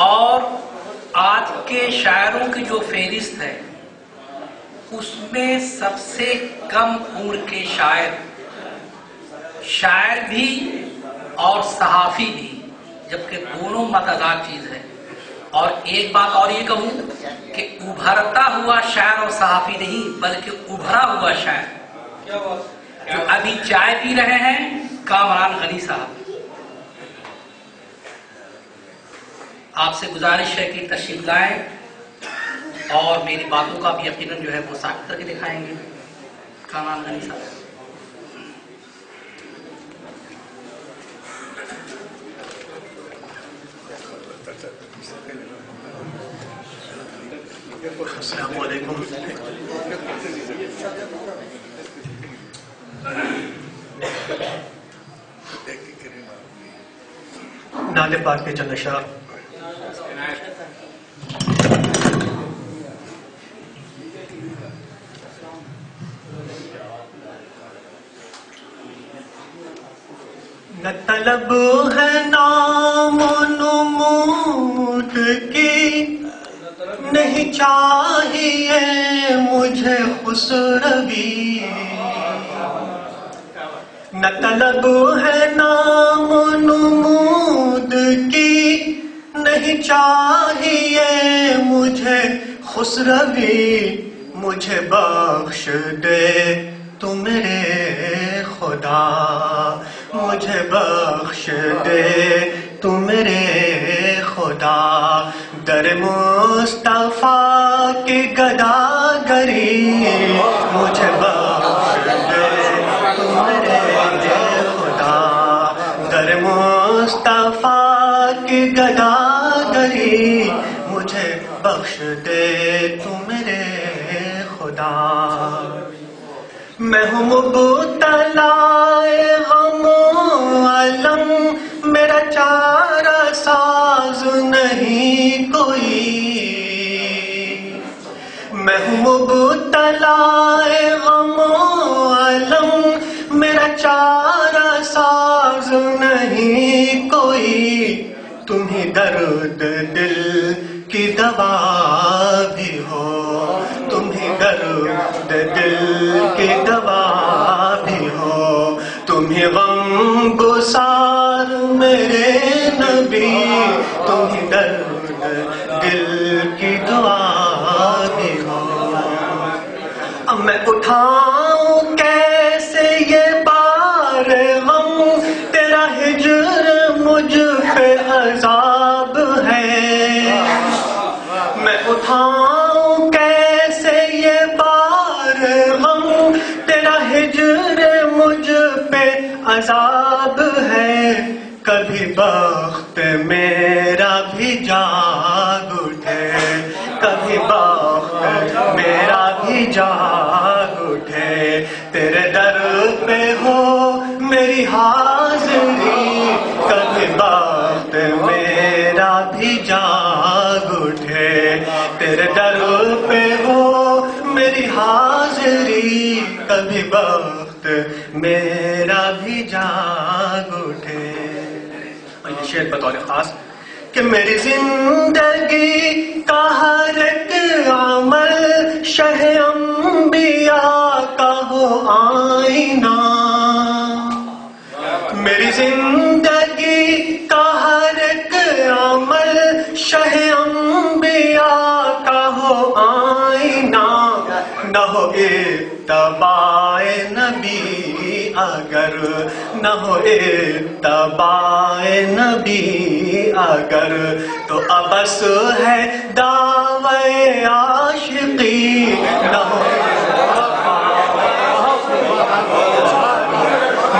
اور آج کے شاعروں کی جو فہرست ہے اس میں سب سے کم عمر کے شاعر بھی اور صحافی بھی، جبکہ دونوں متضاد چیز ہے۔ اور ایک بات اور یہ کہوں کہ ابھرتا ہوا شاعر اور صحافی نہیں بلکہ ابھرا ہوا شاعر جو ابھی چائے پی رہے ہیں، کامران غنی صاحب۔ آپ سے گزارش ہے کہ تشریف لائیں اور میری باتوں کا بھی یقیناً جو ہے وہ ثابت کر کے دکھائیں گے کامران غنی صاحب۔ السلام علیکم۔ نعت پاک کے چند اشعار۔ نہ طلب ہے نام و نمود کی، نہیں چاہیے مجھے خسروی، نہ طلب ہے نام و نمود کی، نہیں چاہیے مجھے خسروی، مجھے بخش دے تو میرے خدا، مجھے بخش دے تو میرے خدا، در مصطفیٰ کی گداگری، مجھے بخش دے تو میرے خدا، در مصطفیٰ کی گداگری، مجھے بخش دے تو میرے خدا۔ میں ہوں مبتلا غم و الم، میرا چارہ ساز نہیں کوئی، میں ہوں مبتلا غم و الم، میرا چارہ ساز نہیں کوئی، تم ہی درد دل کی دوا بھی ہو، تم ہی درد دل کی دوا بھی ہو، تم ہی غم گسار میرے نبی، تم ہی درد دل کی دعا بھی ہو۔ اب میں اٹھاؤں کیسے یہ بار غم، تیرا ہجر مجھ پہ عذاب ہے، میں اٹھاؤں کیسے یہ بار غم، تیرا ہجر مجھ پہ عذاب ہے، کبھی بخت میرا بھی جاگ اٹھے، کبھی بخت میرا بھی جاگ اٹھے، تیرے در پہ ہو میری حاضری، کبھی بخت میرا بھی جاگ اٹھے، تیرے در پہ ہو میری حاضری، کبھی وقت میرا بھی جاگ اٹھے۔ اور یہ شعر بطور خاص کہ میری زندگی کا ہر ایک عمل شہ انبیاء کا ہو آئینہ، میری زندگی کا ہر ایک عمل شہ انبیاء کا ہو آئینہ، نہ ہو اتباع نبی اگر، نہ ہو اتباع نبی اگر، تو ابس ہے دعوی عاشقی، نہ ہو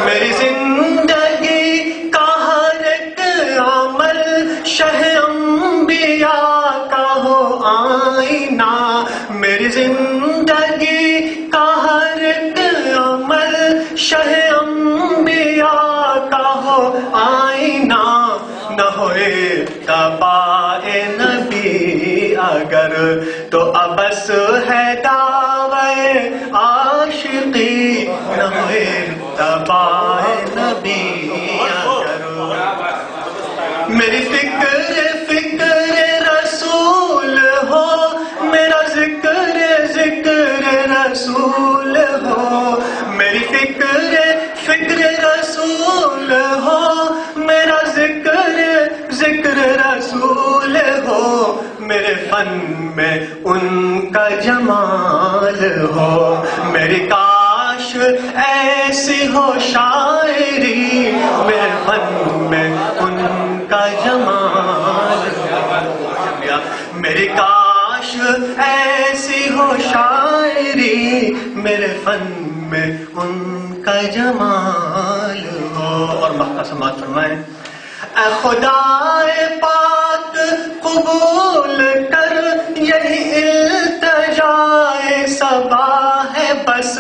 میری زندگی کا ہر ایک عمل شہ انبیاء کا ہو آئینہ، میری زندگی کا ہر ایک عمل شہ انبیاء کا ہو آئینہ، نہ ہو اتباع نبی اگر، تو ابس ہے دعوی عاشقی، نہ ہو اتباع نبی اگر، میری فکر میرے فن میں ان کا جمال ہو، میری کاش ایسی ہو شاعری، میرے فن میں ان کا جمال ہو، میری کاش ایسی ہو شاعری، میرے فن میں ان کا جمال ہو۔ اور مقطع سماعت فرمائیں۔ اے خدائے پاک قبول کر، یہی التجائے صبا ہے بس،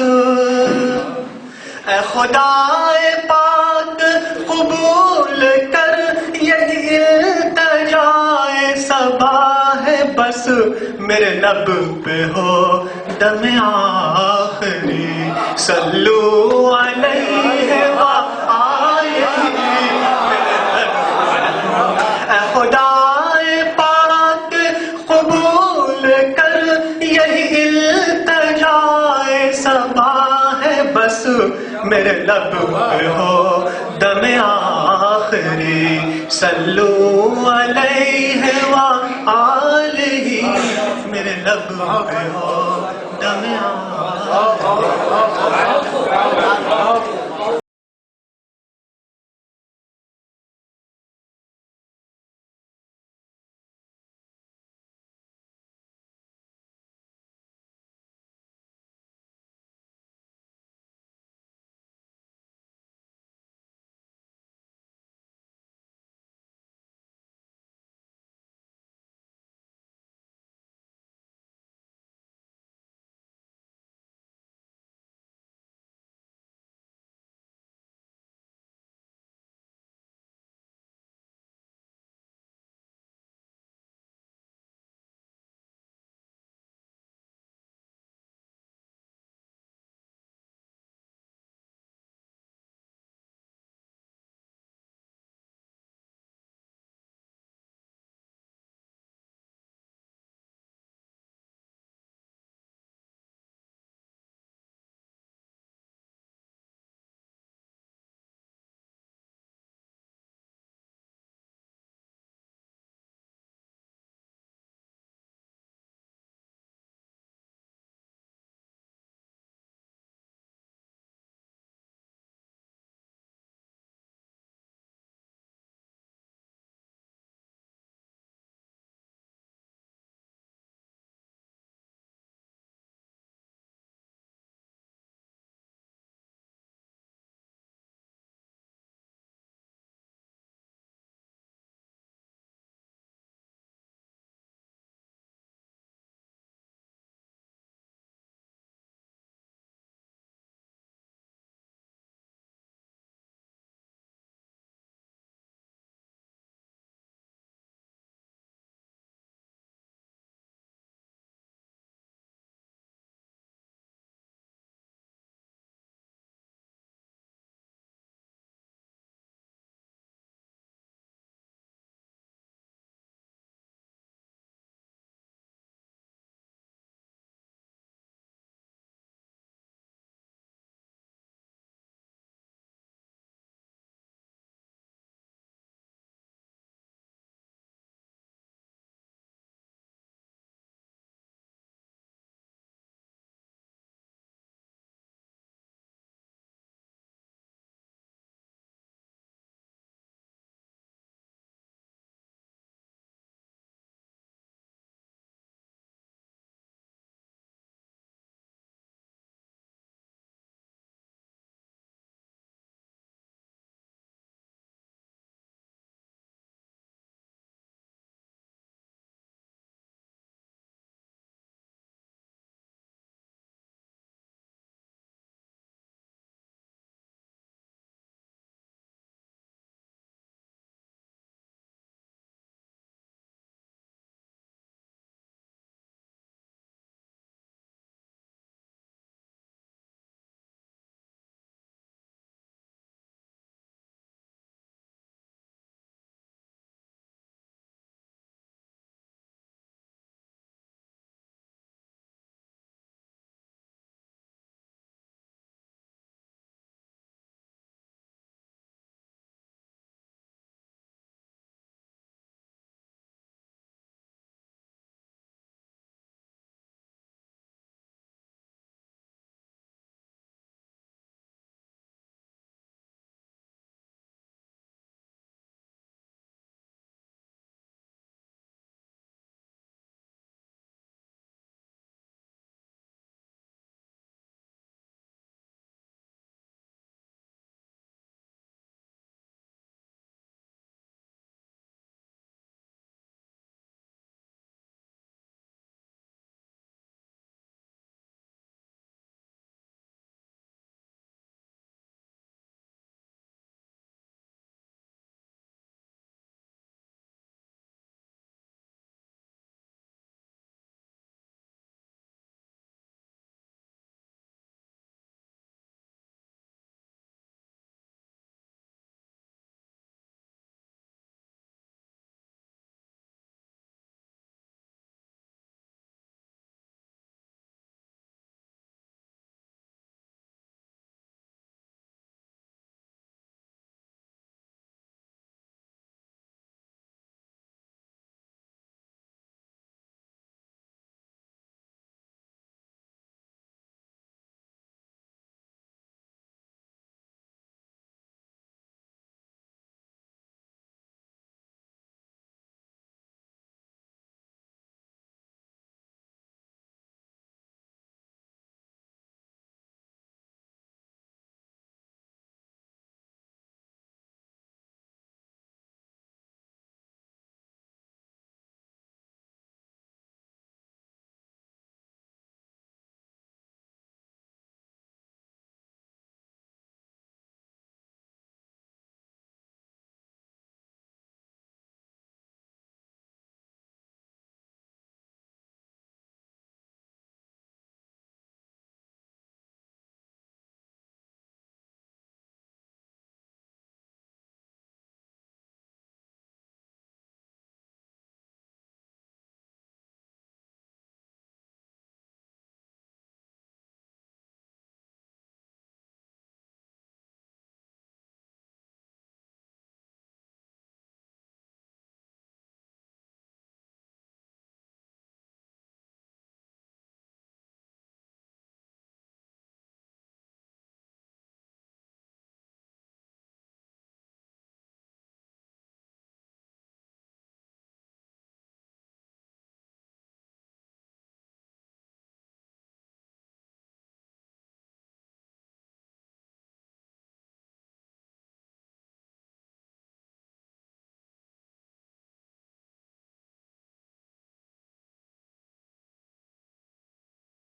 اے خدائے پاک قبول کر، یہی التجائے صبا ہے بس، میرے لب پہ ہو دم آخری، صلو علیہ وآلہ، اے خدائے پاک قبول کر، یہی التجائے صبا ہے بس، میرے لب پہ ہو دم آخری، صلو علیہ وآلہ، میرے لب پہ ہو دم آخری۔